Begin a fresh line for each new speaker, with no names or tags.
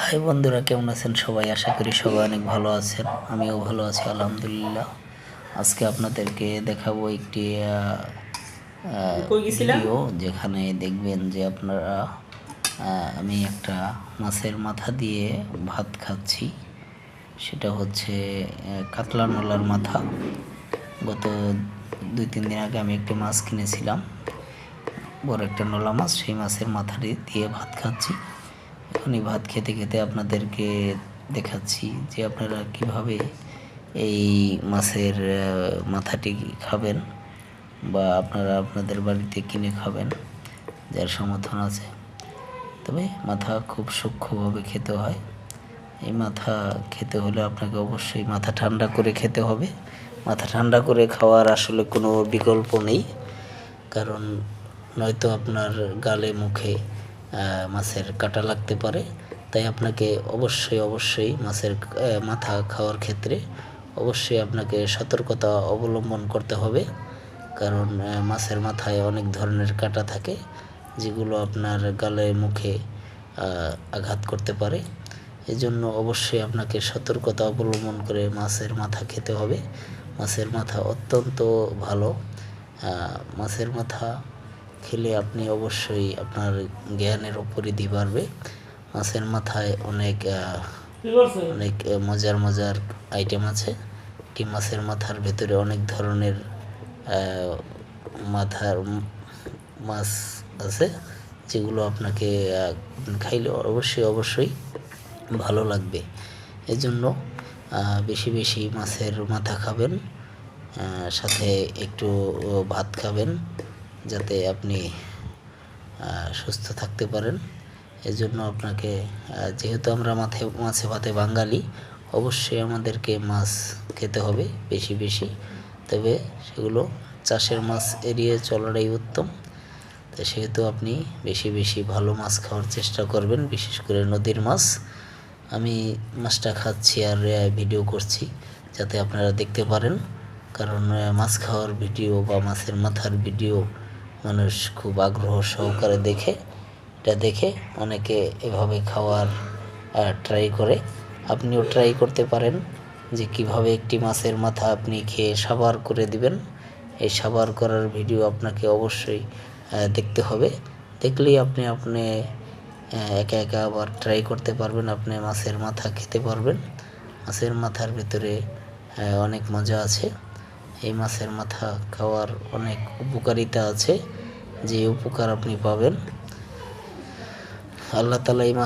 High বন্ধুরা, কেমন আছেন সবাই? আশা করি সবাই অনেক ভালো আছেন। আমিও ভালো আছি আলহামদুলিল্লাহ। আজকে আপনাদেরকে দেখাবো একটি ভিডিও, যেখানে দেখবেন যে আপনারা আমি একটা মাছের মাথা দিয়ে ভাত খাচ্ছি। সেটা হচ্ছে কাতলা নলার মাথা। গত 2-3 দিন আগে আমি একটি মাছ কিনেছিলাম, বড় একটা নলা মাছ। সেই মাছের মাথাটি দিয়ে ভাত খাচ্ছি। এখনই ভাত খেতে খেতে আপনাদেরকে দেখাচ্ছি যে আপনারা কিভাবে এই মাছের মাথাটি খাবেন, বা আপনারা আপনাদের বাড়িতে কিনে খাবেন যার সমর্থন আছে। তবে মাথা খুব সূক্ষ্মভাবে খেতে হয়। এই মাথা খেতে হলে আপনাকে অবশ্যই মাথা ঠান্ডা করে খেতে হবে। মাথা ঠান্ডা করে খাওয়ার আসলে কোনো বিকল্প নেই, কারণ নয়তো আপনার গালে মুখে মাছের কাঁটা লাগতে পারে। তাই আপনাকে অবশ্যই মাছের মাথা খাওয়ার ক্ষেত্রে অবশ্যই আপনাকে সতর্কতা অবলম্বন করতে হবে, কারণ মাছের মাথায় অনেক ধরনের কাঁটা থাকে, যেগুলো আপনার গালে মুখে আঘাত করতে পারে। এজন্য অবশ্যই আপনাকে সতর্কতা অবলম্বন করে মাছের মাথা খেতে হবে। মাছের মাথা অত্যন্ত ভালো। মাছের মাথা খেলে আপনি অবশ্যই আপনার জ্ঞানের পরিধি বাড়বে। মাছের মাথায় অনেক মজার আইটেম আছে। একটি মাছের মাথার ভেতরে অনেক ধরনের মাথার মাছ আছে, যেগুলো আপনাকে খাইলে অবশ্যই ভালো লাগবে। এজন্য বেশি মাছের মাথা খাবেন, সাথে একটু ভাত খাবেন, যাতে আপনি সুস্থ থাকতে পারেন। এজন্য আপনাকে, যেহেতু আমরা মাছে ভাতে বাঙালি, অবশ্যই আমাদেরকে মাছ খেতে হবে বেশি। তবে সেগুলো চাষের মাছ এড়িয়ে চলাটাই উত্তম। তো সেহেতু আপনি বেশি ভালো মাছ খাওয়ার চেষ্টা করবেন, বিশেষ করে নদীর মাছ। আমি মাছটা খাচ্ছি আর ভিডিও করছি, যাতে আপনারা দেখতে পারেন, কারণ মাছ খাওয়ার ভিডিও বা মাছের মাথার ভিডিও মানুষ খুব আগ্রহ সহকারে দেখে। এটা দেখে অনেকে এভাবে খাওয়ার ট্রাই করে। আপনিও ট্রাই করতে পারেন যে কিভাবে একটি মাছের মাথা আপনি খেয়ে সাবার করে দিবেন। এই সাবার করার ভিডিও আপনাকে অবশ্যই দেখতে হবে। দেখলেই আপনি একা আবার ট্রাই করতে পারবেন, আপনি মাছের মাথা খেতে পারবেন। মাছের মাথার ভিতরে অনেক মজা আছে। এই মাছের মাথা খাওয়ার অনেক উপকারিতা আছে, যে উপকার আপনি পাবেন। আল্লাহ তাআলা এই